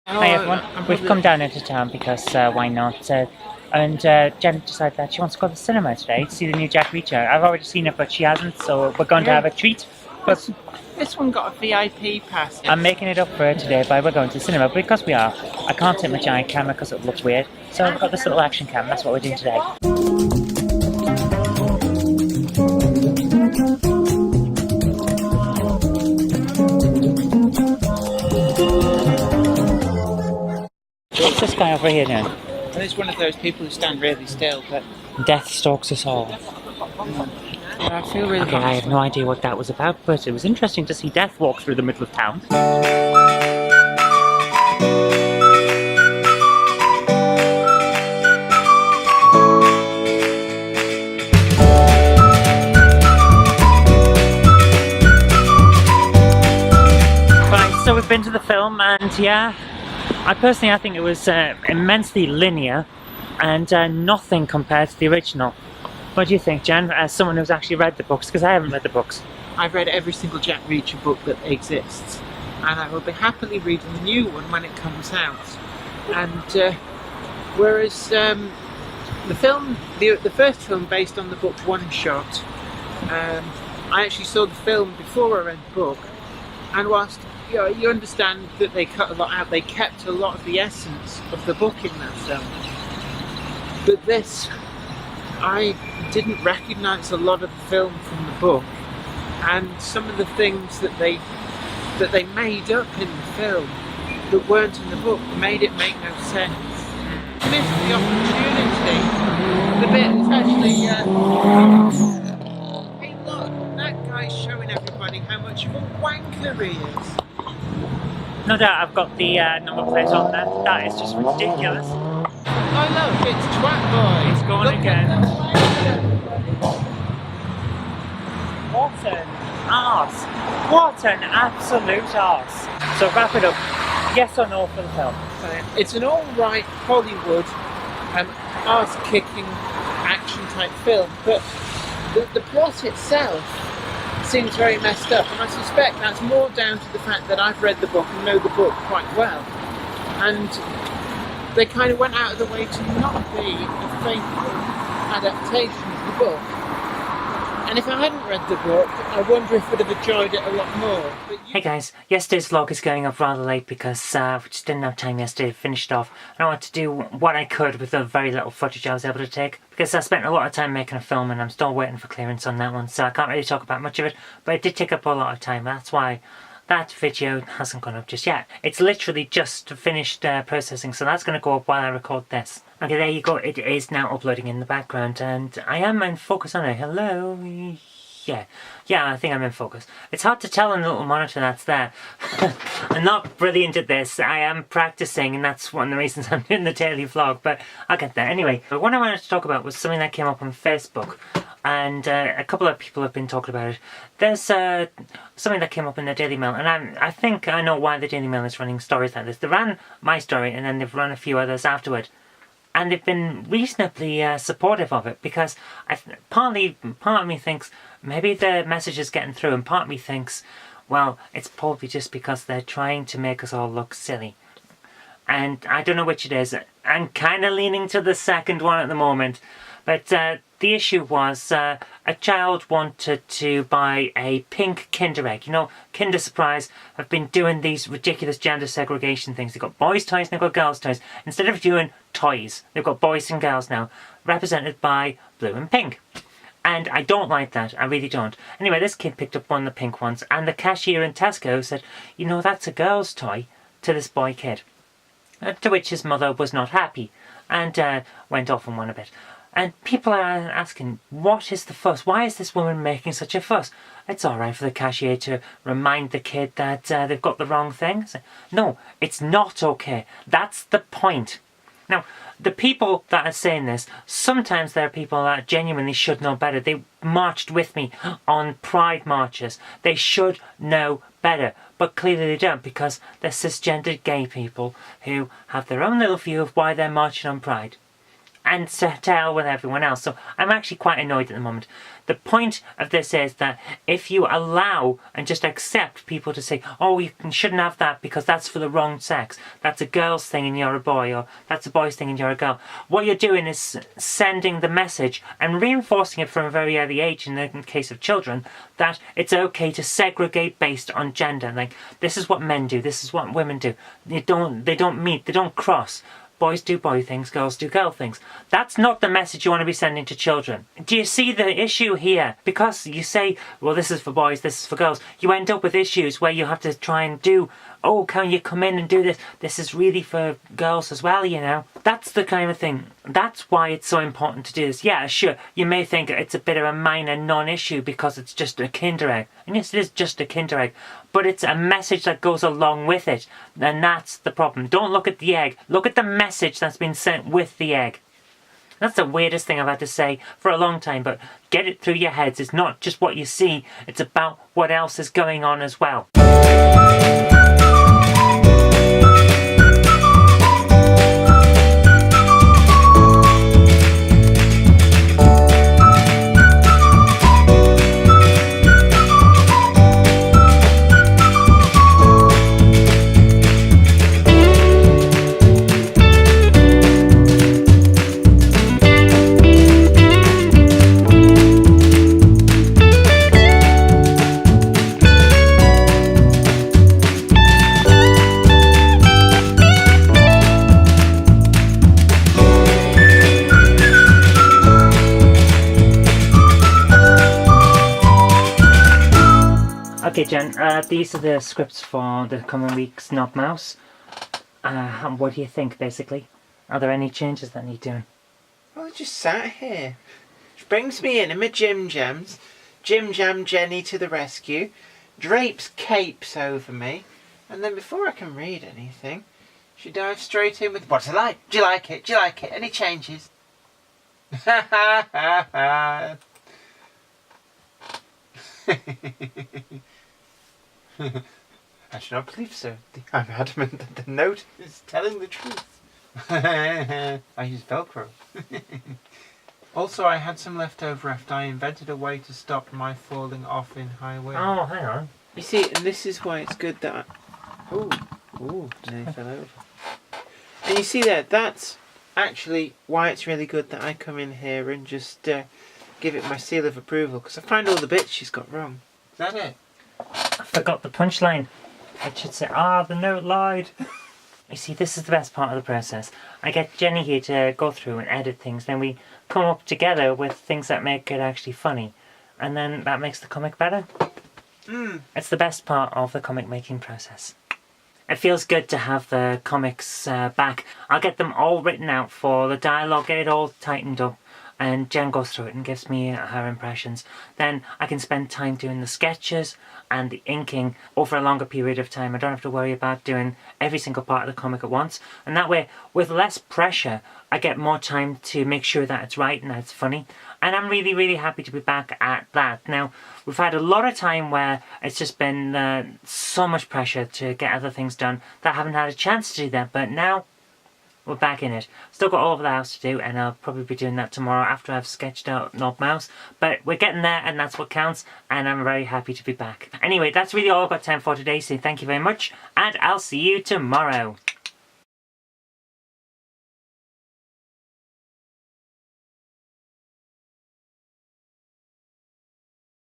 Hi everyone, we've come down into town because why not? Jen decided that she wants to go to the cinema today to see the new Jack Reacher. I've already seen it, but she hasn't, so we're going to have a treat. But this one got a VIP pass. I'm making it up for her today by we're going to the cinema, because we are. I can't take my giant camera because it looks weird, so I've got this little action cam. That's what we're doing today. What's this guy over here doing? And it's one of those people who stand really still, but Death stalks us all. I feel really. Okay, I have no idea what that was about, but it was interesting to see Death walk through the middle of town. Right, so we've been to the film, and yeah, I think it was immensely linear and nothing compared to the original. What do you think, Jen, as someone who's actually read the books? Because I haven't read the books. I've read every single Jack Reacher book that exists, and I will be happily reading the new one when it comes out. And whereas the first film based on the book One Shot, I actually saw the film before I read the book, and whilst you understand that they cut a lot out, they kept a lot of the essence of the book in that film. But this, I didn't recognise a lot of the film from the book, and some of the things that they made up in the film that weren't in the book made it make no sense. Missed the opportunity. The bit especially, hey look, that guy's showing everybody how much of a wanker he is. No doubt I've got the number plate on there. That is just ridiculous. Oh look, it's Twat Boy. He's gone Look again. What an arse. What an absolute arse. So wrap it up. Yes or no for the film? It's an alright Hollywood arse-kicking action type film, but the plot itself seems very messed up, and I suspect that's more down to the fact that I've read the book and know the book quite well, and they kind of went out of the way to not be a faithful adaptation of the book. And if I hadn't read the book, I wonder if I would have enjoyed it a lot more. Hey guys, yesterday's vlog is going up rather late because we just didn't have time yesterday to finish it off. And I wanted to do what I could with the very little footage I was able to take, because I spent a lot of time making a film and I'm still waiting for clearance on that one, so I can't really talk about much of it, but it did take up a lot of time. That's why that video hasn't gone up just yet. It's literally just finished processing, so that's going to go up while I record this. Okay, there you go. It is now uploading in the background, and I am in focus on it. Hello? Yeah, I think I'm in focus. It's hard to tell on the little monitor that's there. I'm not brilliant at this. I am practicing, and that's one of the reasons I'm doing the daily vlog, but I'll get there. Anyway, what I wanted to talk about was something that came up on Facebook, and a couple of people have been talking about it. There's something that came up in the Daily Mail, and I think I know why the Daily Mail is running stories like this. They ran my story, and then they've run a few others afterward. And they've been reasonably supportive of it, because part of me thinks maybe the message is getting through, and part of me thinks, well, it's probably just because they're trying to make us all look silly. And I don't know which it is. I'm kind of leaning to the second one at the moment. But the issue was a child wanted to buy a pink Kinder Egg. You know, Kinder Surprise have been doing these ridiculous gender segregation things. They've got boys' toys and they've got girls' toys. Instead of doing toys, they've got boys and girls now, represented by blue and pink. And I don't like that. I really don't. Anyway, this kid picked up one of the pink ones, and the cashier in Tesco said, you know, that's a girl's toy, to this boy kid. To which his mother was not happy, and went off on one a bit. And people are asking, what is the fuss? Why is this woman making such a fuss? It's alright for the cashier to remind the kid that they've got the wrong thing. No, it's not okay. That's the point. Now, the people that are saying this, sometimes there are people that genuinely should know better. They marched with me on Pride marches. They should know better. But clearly they don't, because they're cisgendered gay people who have their own little view of why they're marching on Pride. and to hell with everyone else. So I'm actually quite annoyed at the moment. The point of this is that if you allow and just accept people to say, oh, you shouldn't have that because that's for the wrong sex, that's a girl's thing and you're a boy, or that's a boy's thing and you're a girl, what you're doing is sending the message and reinforcing it from a very early age, in the case of children, that it's okay to segregate based on gender. Like, this is what men do, this is what women do. They don't meet, they don't cross. Boys do boy things, girls do girl things. That's not the message you want to be sending to children. Do you see the issue here? Because you say, well, this is for boys, this is for girls, you end up with issues where you have to try and do, oh, can you come in and do this? This is really for girls as well, you know? That's the kind of thing. That's why it's so important to do this. Yeah, sure, you may think it's a bit of a minor non-issue because it's just a Kinder Egg. And yes, it is just a Kinder Egg. But it's a message that goes along with it. And that's the problem. Don't look at the egg. Look at the message that's been sent with the egg. That's the weirdest thing I've had to say for a long time, but get it through your heads. It's not just what you see, it's about what else is going on as well. Okay, Jen, these are the scripts for the coming week's Knob Mouse. What do you think, basically? Are there any changes that need doing? Well, I just sat here. Which brings me in my Jim Jams. Jim Jam Jenny to the rescue. Drapes capes over me. And then before I can read anything, she dives straight in with, what's it like? Do you like it? Do you like it? Any changes? Ha ha ha ha. I do not believe so. I'm adamant that the note is telling the truth. I use Velcro. Also, I had some leftover after I invented a way to stop my falling off in high wind. Oh, hang on. You see, and this is why it's good that I... Ooh, nearly fell over. And you see there, that's actually why it's really good that I come in here and just give it my seal of approval, because I find all the bits she's got wrong. Is that it? I forgot the punchline. I should say, the note lied. You see, this is the best part of the process. I get Jenny here to go through and edit things, then we come up together with things that make it actually funny. And then that makes the comic better. It's the best part of the comic making process. It feels good to have the comics back. I'll get them all written out for the dialogue, get it all tightened up, and Jen goes through it and gives me her impressions. Then I can spend time doing the sketches and the inking over a longer period of time. I don't have to worry about doing every single part of the comic at once. And that way, with less pressure, I get more time to make sure that it's right and that it's funny. And I'm really, really happy to be back at that. Now, we've had a lot of time where it's just been so much pressure to get other things done that I haven't had a chance to do that. But now, we're back in it. Still got all over the house to do, and I'll probably be doing that tomorrow after I've sketched out Knob Mouse. But we're getting there, and that's what counts, and I'm very happy to be back. Anyway, that's really all I've got time for today, so thank you very much, and I'll see you tomorrow.